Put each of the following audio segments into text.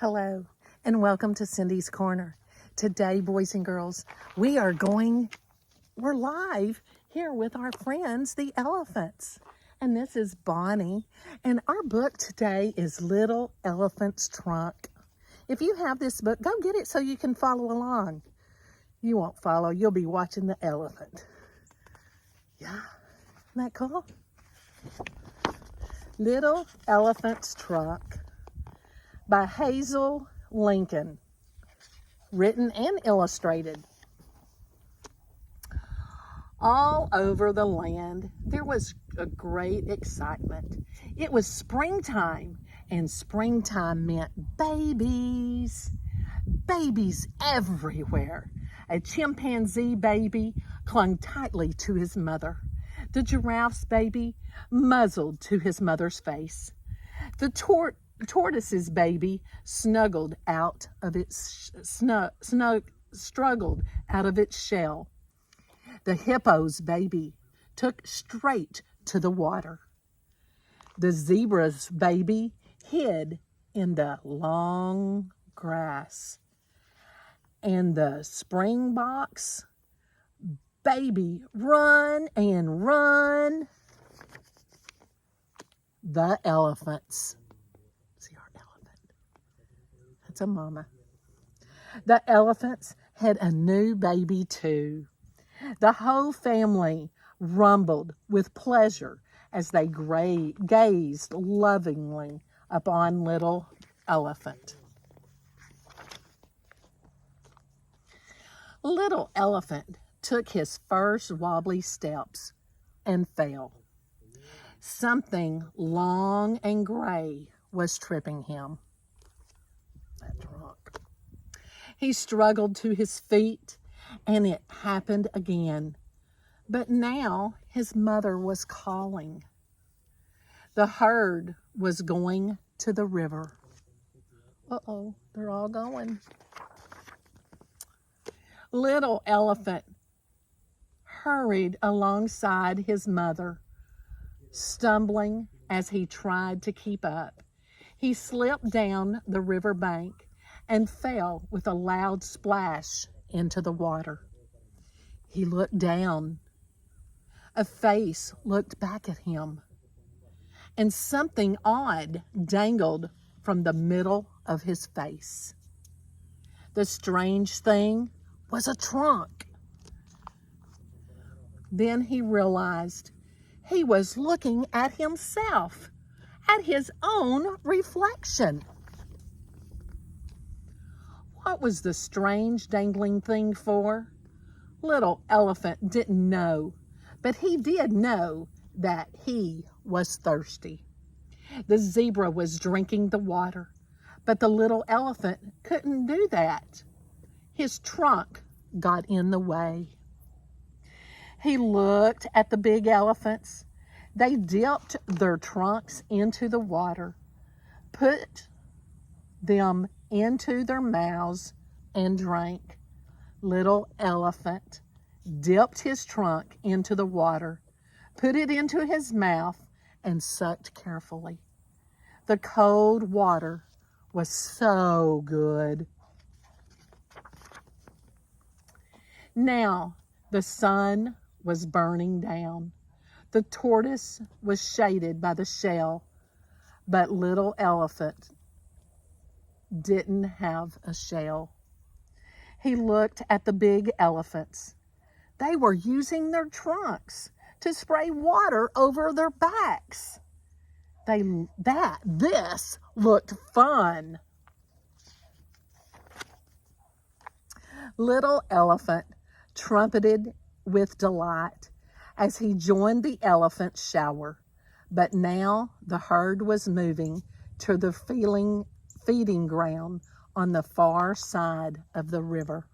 Hello, and welcome to Cindy's Corner. Today, boys and girls, we're live here with our friends, the elephants. And this is Bonnie, and our book today is Little Elephant's Trunk. If you have this book, go get it so you can follow along. You won't follow, you'll be watching the elephant. Yeah, isn't that cool? Little Elephant's Trunk by Hazel Lincoln, written and illustrated. All over the land, there was a great excitement. It was springtime, and springtime meant babies. Babies everywhere. A chimpanzee baby clung tightly to his mother. The giraffe's baby muzzled to his mother's face. The tortoise's baby struggled out of its shell. The hippo's baby took straight to the water. The zebra's baby hid in the long grass. And the springbok's baby run and run. The elephants. See our elephant? That's a mama. The elephants had a new baby too. The whole family rumbled with pleasure as they gazed lovingly upon little elephant. Little elephant took his first wobbly steps and fell. Something long and gray was tripping him. That trunk. He struggled to his feet, and it happened again. But now his mother was calling. The herd was going to the river. Uh-oh, they're all going. Little elephant hurried alongside his mother, stumbling as he tried to keep up. He slipped down the river bank and fell with a loud splash into the water. He looked down. A face looked back at him, and something odd dangled from the middle of his face. The strange thing was a trunk. Then he realized he was looking at himself, at his own reflection. What was the strange dangling thing for? Little elephant didn't know, but he did know that he was thirsty. The zebra was drinking the water, but the little elephant couldn't do that. His trunk got in the way. He looked at the big elephants. They dipped their trunks into the water, put them into their mouths, and drank. Little elephant dipped his trunk into the water, put it into his mouth, and sucked carefully. The cold water was so good. Now the sun was burning down. The tortoise was shaded by the shell, but little elephant didn't have a shell. He looked at the big elephants. They were using their trunks to spray water over their backs. This looked fun. Little elephant trumpeted with delight as he joined the elephant shower. But now the herd was moving to the feeding ground on the far side of the river.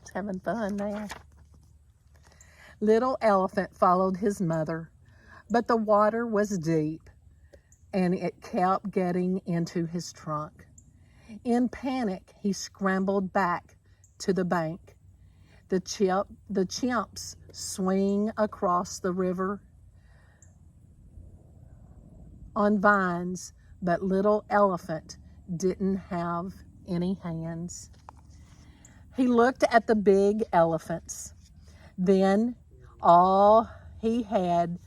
It's having fun now. Little elephant followed his mother, but the water was deep and it kept getting into his trunk. In panic, he scrambled back to the bank. The chimps swing across the river on vines but little elephant didn't have any hands. He looked at the big elephants. Then they all had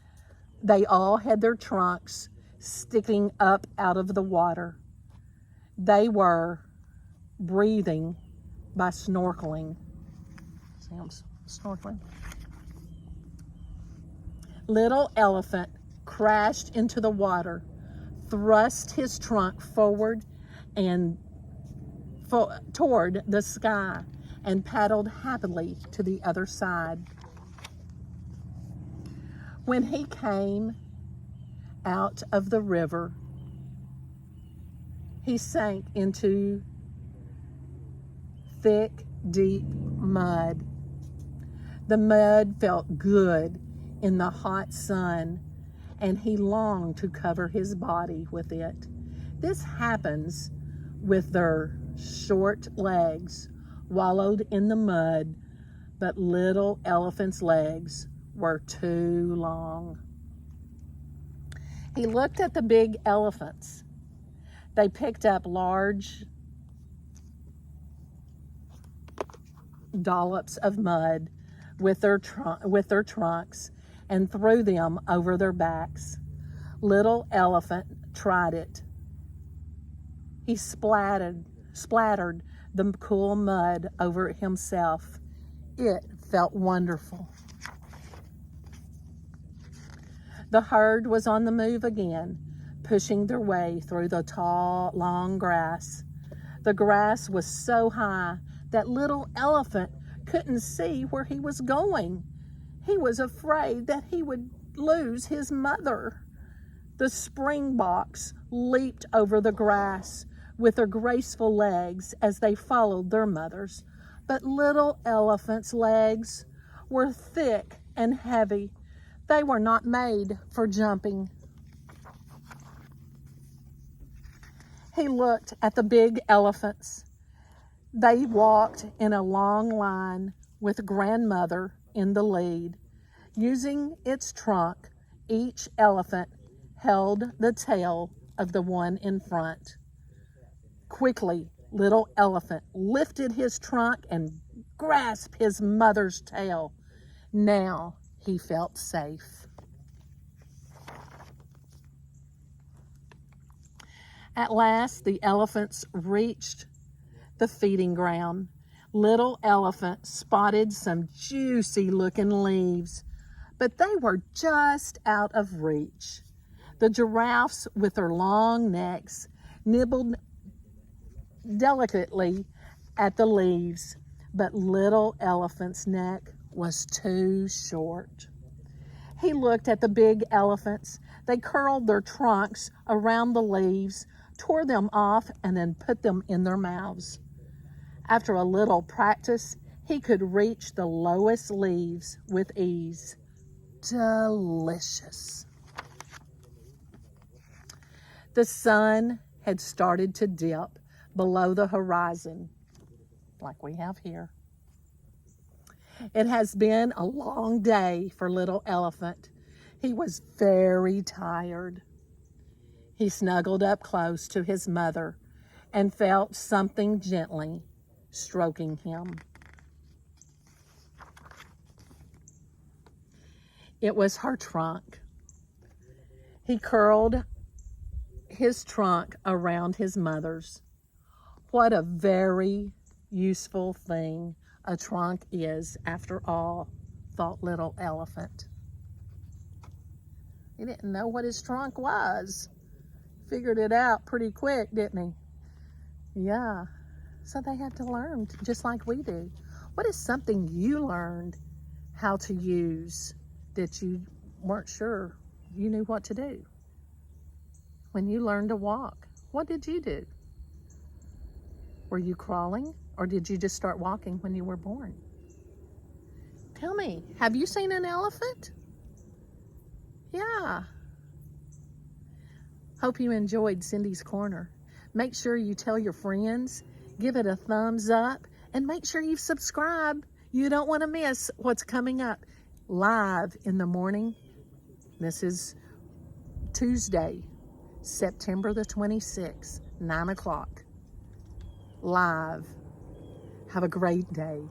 their trunks sticking up out of the water. They were breathing by snorkeling. Sam's snorkeling. Little elephant crashed into the water, thrust his trunk forward and toward the sky, and paddled happily to the other side. When he came out of the river, he sank into thick, deep mud. The mud felt good in the hot sun, and he longed to cover his body with it. This happens with their short legs wallowed in the mud, but little elephant's legs were too long. He looked at the big elephants. They picked up large dollops of mud with their trunks and threw them over their backs. Little elephant tried it. He splattered the cool mud over himself. It felt wonderful. The herd was on the move again, pushing their way through the tall, long grass. The grass was so high that little elephant couldn't see where he was going. He was afraid that he would lose his mother. The springboks leaped over the grass with their graceful legs as they followed their mothers. But little elephant's legs were thick and heavy. They were not made for jumping. He looked at the big elephants. They walked in a long line with grandmother in the lead. Using its trunk, each elephant held the tail of the one in front. Quickly, little elephant lifted his trunk and grasped his mother's tail. Now he felt safe. At last, the elephants reached the feeding ground. Little elephant spotted some juicy-looking leaves, but they were just out of reach. The giraffes, with their long necks, nibbled delicately at the leaves, but little elephant's neck was too short. He looked at the big elephants. They curled their trunks around the leaves, tore them off, and then put them in their mouths. After a little practice, he could reach the lowest leaves with ease. Delicious. The sun had started to dip below the horizon, like we have here. It has been a long day for little elephant. He was very tired. He snuggled up close to his mother and felt something gently stroking him. It was her trunk. He curled his trunk around his mother's. What a very useful thing a trunk is, after all, thought little elephant. He didn't know what his trunk was. Figured it out pretty quick, didn't he? Yeah. So they had to learn, just like we do. What is something you learned how to use that you weren't sure you knew what to do? When you learned to walk, what did you do? Were you crawling, or did you just start walking when you were born? Tell me, have you seen an elephant? Yeah. Hope you enjoyed Cindy's Corner. Make sure you tell your friends, give it a thumbs up, and make sure you subscribe. You don't want to miss what's coming up live in the morning. This is Tuesday, September the 26th, 9 o'clock, live. Have a great day.